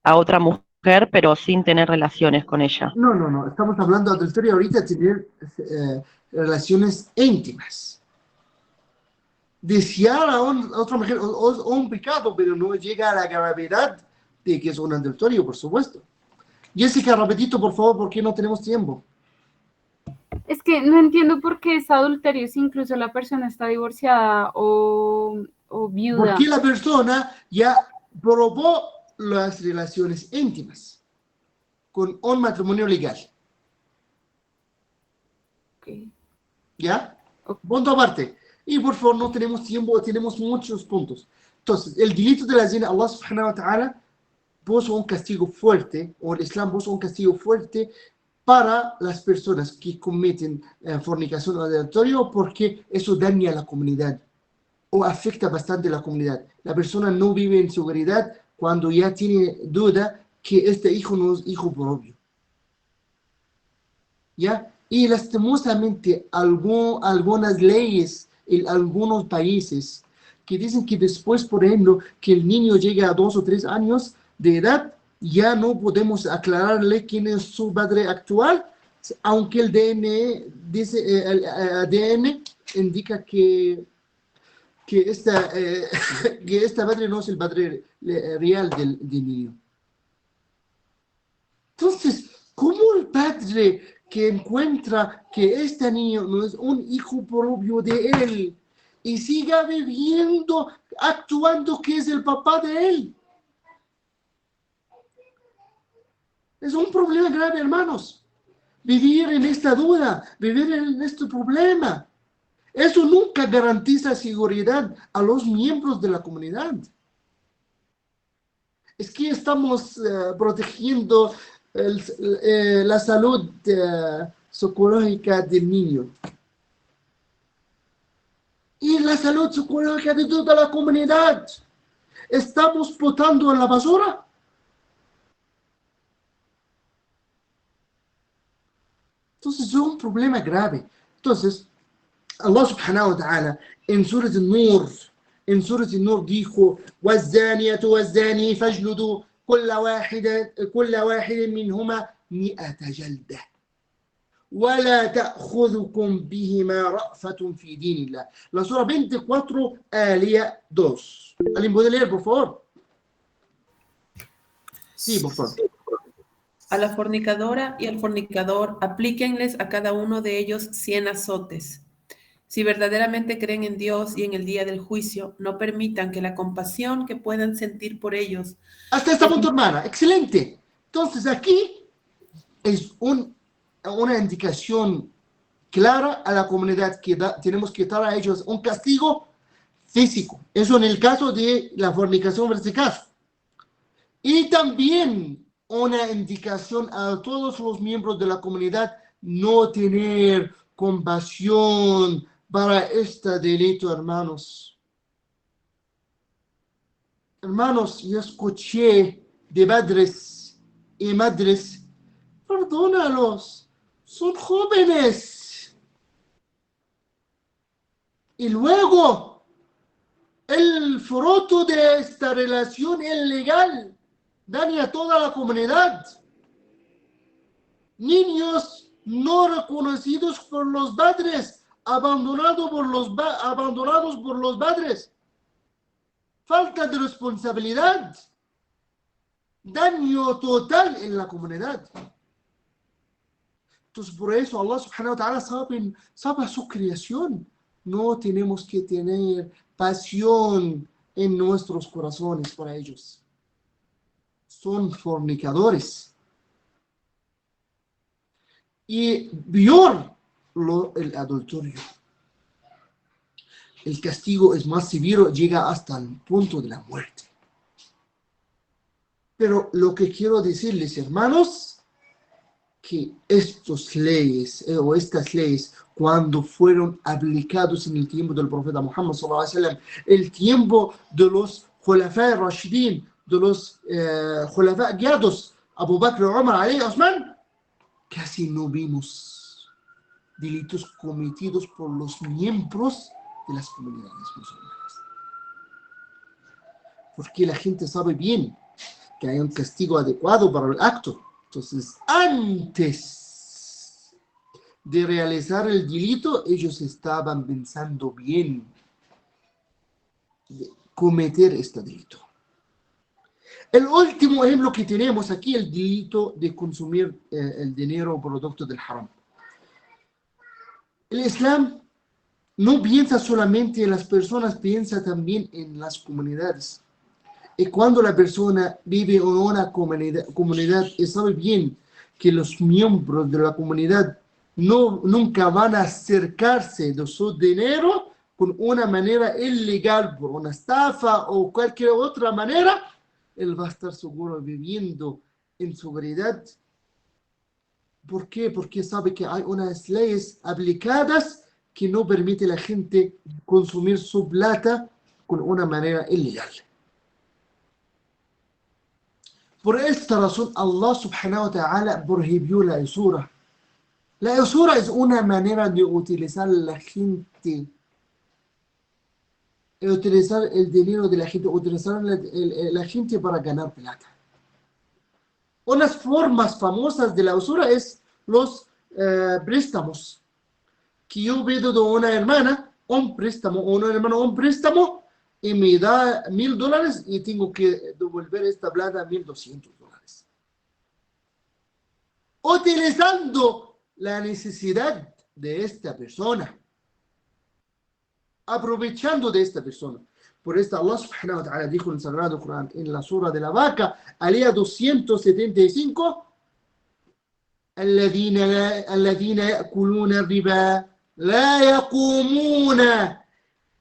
[SPEAKER 17] a otra mujer pero sin tener relaciones con ella?
[SPEAKER 1] No. Estamos hablando de adulterio ahorita, tener relaciones íntimas. Desear a otra mujer o un pecado, pero no llega a la gravedad de que es un adulterio, por supuesto. Jessica, rapidito, por favor, porque no tenemos tiempo.
[SPEAKER 13] Es que no entiendo por qué es adulterio si incluso la persona está divorciada o viuda.
[SPEAKER 1] Porque la persona ya probó las relaciones íntimas con un matrimonio legal.
[SPEAKER 13] Okay.
[SPEAKER 1] ¿Ya? Punto aparte. Y por favor, no tenemos tiempo, tenemos muchos puntos. Entonces, el delito de la zina, Allah subhanahu wa ta'ala puso un castigo fuerte, o el Islam puso un castigo fuerte para las personas que cometen fornicación o adulterio, porque eso daña a la comunidad o afecta bastante a la comunidad. La persona no vive en seguridad cuando ya tiene duda que este hijo no es hijo propio. ¿Ya? Y lastimosamente algunas leyes en algunos países que dicen que después, por ejemplo, que el niño llegue a 2 o 3 años de edad, ya no podemos aclararle quién es su padre actual, aunque el ADN indica que esta padre no es el padre real del niño. Entonces, ¿cómo el padre que encuentra que este niño no es un hijo propio de él y siga viviendo, actuando que es el papá de él? Es un problema grave, hermanos. Vivir en esta duda, vivir en este problema. Eso nunca garantiza seguridad a los miembros de la comunidad. Es que estamos protegiendo la salud psicológica del niño. Y la salud psicológica de toda la comunidad. ¿Estamos botando en la basura? es un problema grave. Entonces, Allah subhanahu wa ta'ala en Surah An-Nur dijo: وَالزَّانِيَةُ وَالزَّانِي فَاجْلُدُوا كُلَّ واحد منهما 100 جلدة ولا تأخذكم بهما رأفة في دين الله. La Surah 24, Alía 2. ¿Alguien puede leer, por favor? Sí, por favor.
[SPEAKER 5] A la fornicadora y al fornicador, aplíquenles a cada uno de ellos 100 azotes. Si verdaderamente creen en Dios y en el día del juicio, no permitan que la compasión que puedan sentir por ellos...
[SPEAKER 1] Hasta este punto, hermana. Excelente. Entonces, aquí es una indicación clara a la comunidad que tenemos que dar a ellos un castigo físico. Eso en el caso de la fornicación vertical. Y también una indicación a todos los miembros de la comunidad no tener compasión para este delito, hermanos. Hermanos, yo escuché de padres y madres: perdónalos, son jóvenes. Y luego, el fruto de esta relación ilegal daña a toda la comunidad. Niños no reconocidos por los padres, abandonados por los padres. Falta de responsabilidad. Daño total en la comunidad. Entonces, por eso Allah subhanahu wa ta'ala sabe su creación. No tenemos que tener pasión en nuestros corazones para ellos. Son fornicadores. Y peor, el adulterio. El castigo es más severo, llega hasta el punto de la muerte. Pero lo que quiero decirles, hermanos, que estas leyes, cuando fueron aplicados en el tiempo del profeta Muhammad sallallahu alaihi wasallam, el tiempo de los Khulafa Rashidin, de los Khulafa guiados, Abu Bakr, Umar, Ali, Osman, casi no vimos delitos cometidos por los miembros de las comunidades musulmanas. Porque la gente sabe bien que hay un castigo adecuado para el acto. Entonces, antes de realizar el delito, ellos estaban pensando bien de cometer este delito. El último ejemplo que tenemos aquí, el delito de consumir el dinero o producto del haram. El Islam no piensa solamente en las personas, piensa también en las comunidades. Y cuando la persona vive en una comunidad y sabe bien que los miembros de la comunidad nunca van a acercarse de su dinero con una manera ilegal, por una estafa o cualquier otra manera, él va a estar seguro viviendo en seguridad. ¿Por qué? Porque sabe que hay unas leyes aplicadas que no permiten a la gente consumir su plata con una manera ilegal. Por esta razón, Allah subhanahu wa ta'ala prohibió la usura. La usura es una manera de utilizar la gente, utilizar el dinero de la gente, utilizar la gente para ganar plata. Unas formas famosas de la usura es los préstamos. Que yo pido de una hermana un préstamo, o una hermana un préstamo, y me da $1,000 y tengo que devolver esta plata a $1,200. Utilizando la necesidad de esta persona. Aprovechando de esta persona. Por esto Allah subhanahu wa ta'ala dijo en el Sagrado Corán, en la Sura de la Vaca, alía 275, الذين يأكلون الربا لا يقومون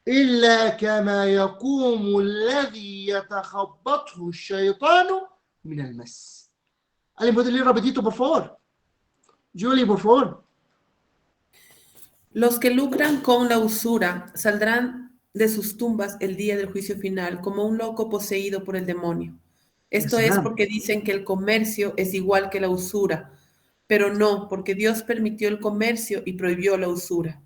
[SPEAKER 1] إلا كما يقوم الذي يتخبطه الشيطان من المس. ¿Alguien puede leer rapidito, por favor? Julie, por favor.
[SPEAKER 5] Los que lucran con la usura saldrán de sus tumbas el día del juicio final como un loco poseído por el demonio. Esto es porque dicen que el comercio es igual que la usura, Pero no, porque Dios permitió el comercio y prohibió la usura.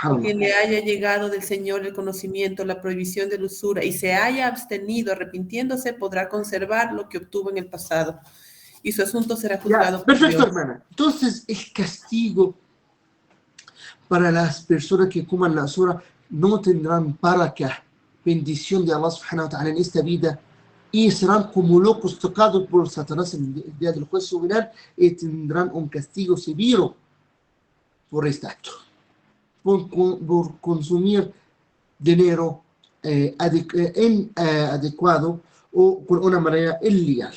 [SPEAKER 5] A quien le haya llegado del Señor el conocimiento, la prohibición de la usura, y se haya abstenido arrepintiéndose, podrá conservar lo que obtuvo en el pasado. Y su asunto será juzgado por
[SPEAKER 1] Perfecto,
[SPEAKER 5] Dios.
[SPEAKER 1] hermana. Entonces, el castigo para las personas que coman la usura no tendrán baraka, bendición de Allah subhanahu wa ta'ala en esta vida, y serán como locos tocados por Satanás en el día del juicio final, y tendrán un castigo severo por este acto, por consumir dinero inadecuado o con una manera ilegal.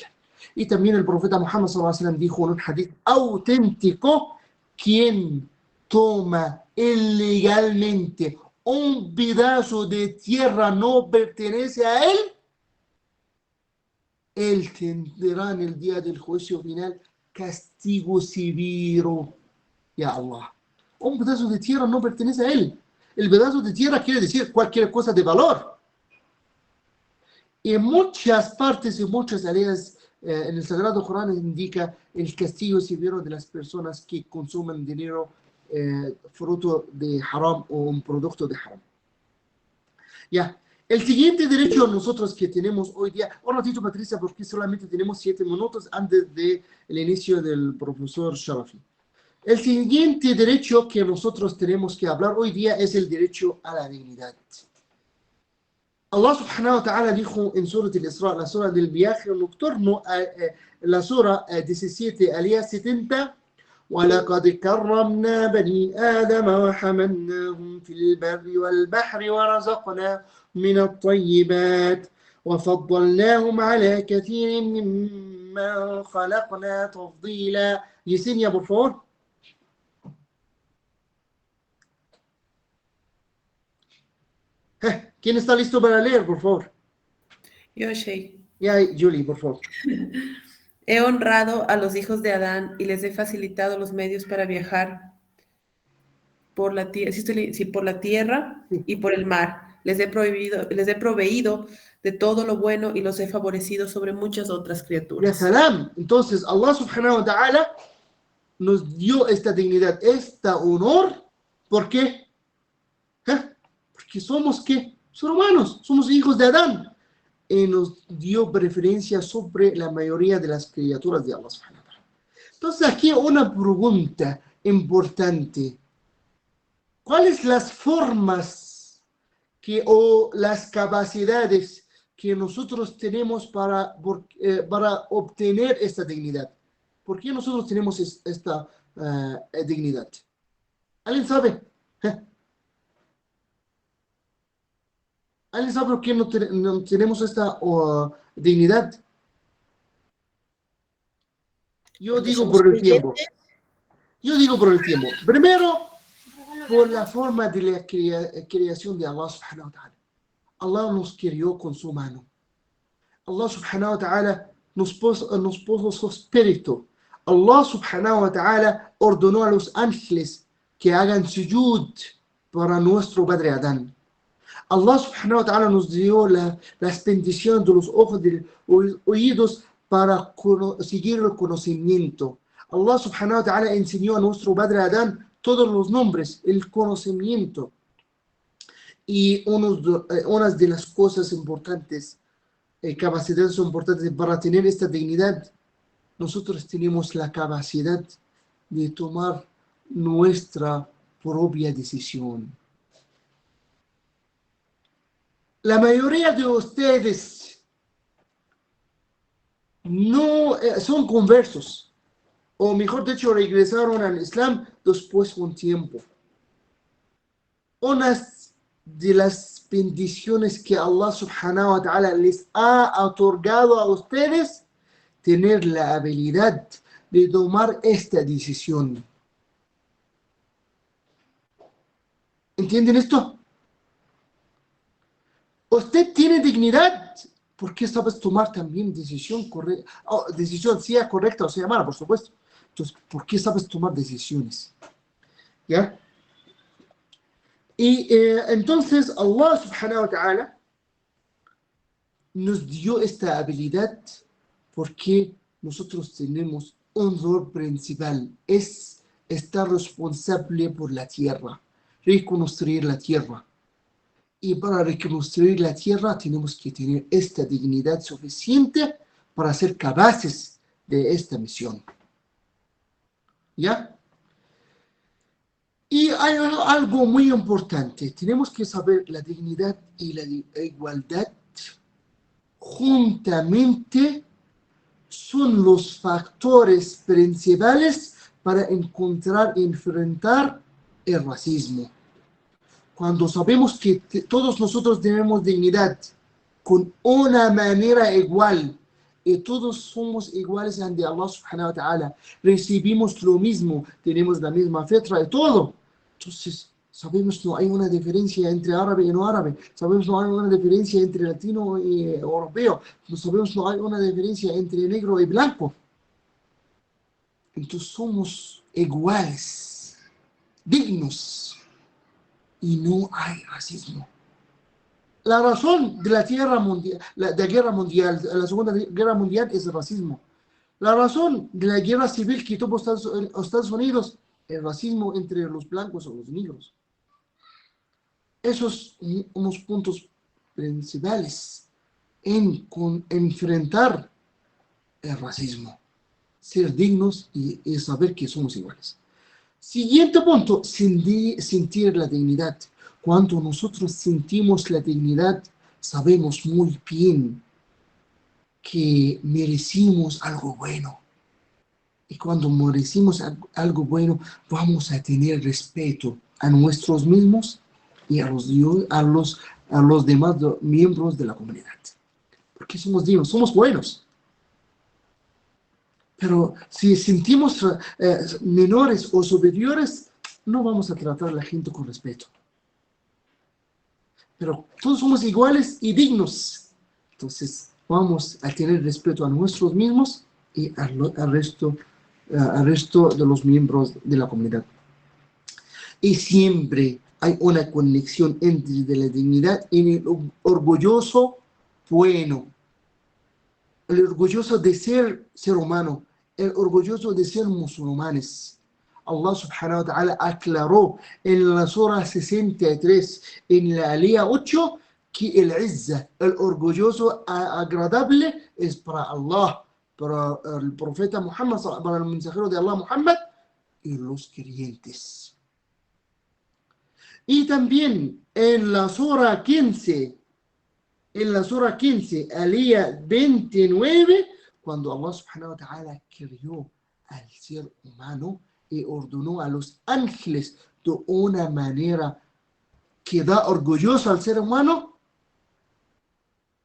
[SPEAKER 1] Y también el profeta Muhammad sallallahu alaihi wasallam dijo en un hadith auténtico: quien toma ilegalmente un pedazo de tierra no pertenece a él, él tendrá en el día del juicio final castigo severo. Ya Allah, un pedazo de tierra no pertenece a él. El pedazo de tierra quiere decir cualquier cosa de valor. Y en muchas partes y muchas áreas en el Sagrado Corán indica el castigo severo de las personas que consumen dinero fruto de haram o un producto de haram. Ya, el siguiente derecho nosotros que tenemos hoy día, un ratito Patricia, porque solamente tenemos 7 minutos antes del inicio del profesor Sharafi. El siguiente derecho que nosotros tenemos que hablar hoy día es el derecho a la dignidad. Allah subhanahu wa ta'ala dijo en Surah al-Isra, la sura del viaje nocturno, la sura 17 al 70, وَلَقَدْ كَرَّمْنَا بَنِي آدَمَ وَحَمَلْنَاهُمْ فِي الْبَرِّ وَالْبَحْرِ وَرَزَقْنَاهُمْ مِنَ الطَّيِّبَاتِ وَفَضَّلْنَاهُمْ عَلَى كَثِيرٍ مِّمَّنْ خَلَقْنَا تَفْضِيلًا. Yesenia, por favor. ¿Quién está listo para leer, por favor?
[SPEAKER 5] Yo, Sheikh.
[SPEAKER 1] Ya, Julie, por favor.
[SPEAKER 5] He honrado a los hijos de Adán y les he facilitado los medios para viajar por la tierra, por la tierra y por el mar. Les he proveído de todo lo bueno y los he favorecido sobre muchas otras criaturas.
[SPEAKER 1] Ya salam. Entonces, Allah subhanahu wa ta'ala nos dio esta dignidad, este honor. ¿Por qué? Porque somos, ¿qué? Somos humanos, somos hijos de Adán. Y nos dio preferencia sobre la mayoría de las criaturas de Allah subhanahu wa ta'ala. Entonces, aquí una pregunta importante. ¿Cuáles las formas o las capacidades que nosotros tenemos para obtener esta dignidad? ¿Por qué nosotros tenemos esta dignidad? ¿Alguien sabe? ¿Alguien sabe por qué no tenemos esta dignidad? Yo digo por el tiempo. Primero, por la forma de la creación de Allah subhanahu wa ta'ala. Allah nos crió con su mano. Allah subhanahu wa ta'ala nos puso su espíritu. Allah subhanahu wa ta'ala ordenó a los ángeles que hagan sujud para nuestro padre Adán. Allah subhanahu wa ta'ala nos dio las bendiciones de los ojos, de los oídos para seguir el conocimiento. Allah subhanahu wa ta'ala enseñó a nuestro padre Adán todos los nombres, el conocimiento. Y unas de las cosas importantes, capacidades importantes para tener esta dignidad, nosotros tenemos la capacidad de tomar nuestra propia decisión. La mayoría de ustedes no son conversos, o mejor dicho, regresaron al Islam después de un tiempo. Unas de las bendiciones que Allah subhanahu wa ta'ala les ha otorgado a ustedes, tener la habilidad de tomar esta decisión. ¿Entienden esto? Usted tiene dignidad porque sabes tomar también decisión correcta, decisión sea correcta o sea mala, por supuesto. Entonces, ¿por qué sabes tomar decisiones? ¿Ya? Y entonces Allah subhanahu wa ta'ala nos dio esta habilidad porque nosotros tenemos un rol principal, es estar responsable por la tierra, reconstruir la tierra. Y para reconstruir la tierra tenemos que tener esta dignidad suficiente para ser capaces de esta misión. ¿Ya? Y hay algo muy importante. Tenemos que saber la dignidad y la igualdad juntamente son los factores principales para encontrar y enfrentar el racismo. Cuando sabemos que todos nosotros tenemos dignidad con una manera igual y todos somos iguales ante Allah subhanahu wa ta'ala, recibimos lo mismo, tenemos la misma fitra y todo, entonces sabemos que no hay una diferencia entre árabe y no árabe, sabemos que no hay una diferencia entre latino y europeo, sabemos que no hay una diferencia entre negro y blanco. Entonces somos iguales, dignos, y no hay racismo. La razón de la guerra mundial, la Segunda Guerra Mundial es el racismo. La razón de la guerra civil que tuvo Estados Unidos es el racismo entre los blancos o los negros. Esos son unos puntos principales en enfrentar el racismo. Ser dignos y saber que somos iguales. Siguiente punto, sentir la dignidad. Cuando nosotros sentimos la dignidad, sabemos muy bien que merecimos algo bueno. Y cuando merecimos algo bueno, vamos a tener respeto a nosotros mismos y a los demás miembros de la comunidad. Porque somos dignos, somos buenos. Pero si sentimos menores o superiores, no vamos a tratar a la gente con respeto. Pero todos somos iguales y dignos. Entonces vamos a tener respeto a nosotros mismos y al resto de los miembros de la comunidad. Y siempre hay una conexión entre la dignidad y el orgulloso bueno. El orgulloso de ser humano. El orgulloso de ser musulmanes. Allah subhanahu wa ta'ala aclaró en la sura 63, en la alía 8, que el izza, el orgulloso agradable, es para Allah, para el profeta Muhammad, para el mensajero de Allah Muhammad y los creyentes. Y también en la sura 15, alía 29, cuando Allah subhanahu wa ta'ala creó al ser humano y ordenó a los ángeles de una manera que da orgulloso al ser humano,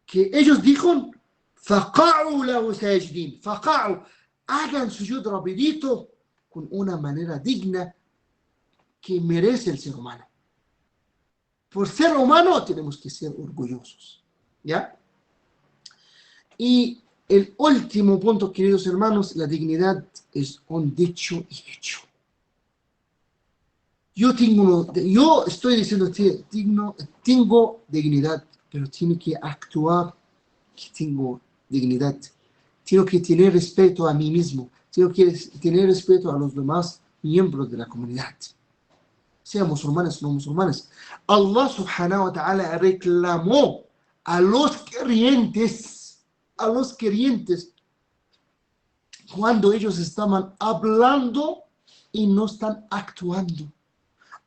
[SPEAKER 1] que ellos dijeron, فَقَعُوا لَهُ سَاجِدِينَ, hagan sujud rapidito con una manera digna que merece el ser humano. Por ser humano tenemos que ser orgullosos, ¿ya? Y el último punto, queridos hermanos, la dignidad es un dicho y hecho. Yo estoy diciendo que tengo dignidad, pero tengo que actuar que tengo dignidad. Tengo que tener respeto a mí mismo. Tengo que tener respeto a los demás miembros de la comunidad. Sean musulmanes o no musulmanes. Allah subhanahu wa ta'ala reclamó a los creyentes, cuando ellos estaban hablando y no están actuando.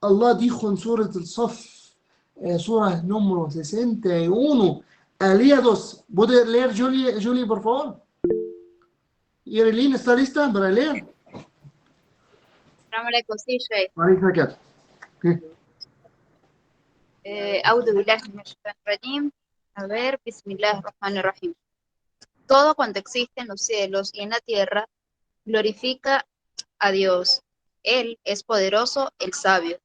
[SPEAKER 1] Allah dijo en Surat al-Saf, Surah número 61, alía 2. ¿Puede leer, Julie, por favor? Yerilyn, ¿está lista para leer?
[SPEAKER 18] السلام عليكم سي شيخ.
[SPEAKER 1] وعليكم السلام.
[SPEAKER 18] أعوذ بالله من الشيطان الرجيم. A ver, Bismillah ar-Rahman ar-Rahim. Todo cuanto existe en los cielos y en la tierra glorifica a Dios. Él es poderoso, el sabio.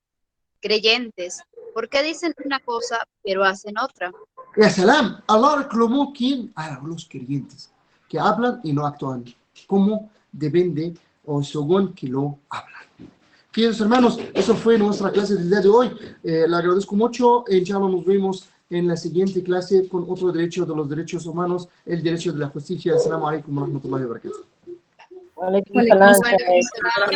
[SPEAKER 18] Creyentes, ¿por qué dicen una cosa pero hacen otra?
[SPEAKER 1] Ya salam, Allah reclamó a los creyentes que hablan y no actúan, como depende o según que lo hablan. Queridos hermanos, eso fue nuestra clase del día de hoy. Le agradezco mucho. Inshallah nos vemos en la siguiente clase con otro derecho de los derechos humanos, el derecho de la justicia. Assalamu alaikum wa rahmatullahi wa barakatuh.
[SPEAKER 17] Waalaikum salam,
[SPEAKER 18] Bueno,
[SPEAKER 17] Sheikh.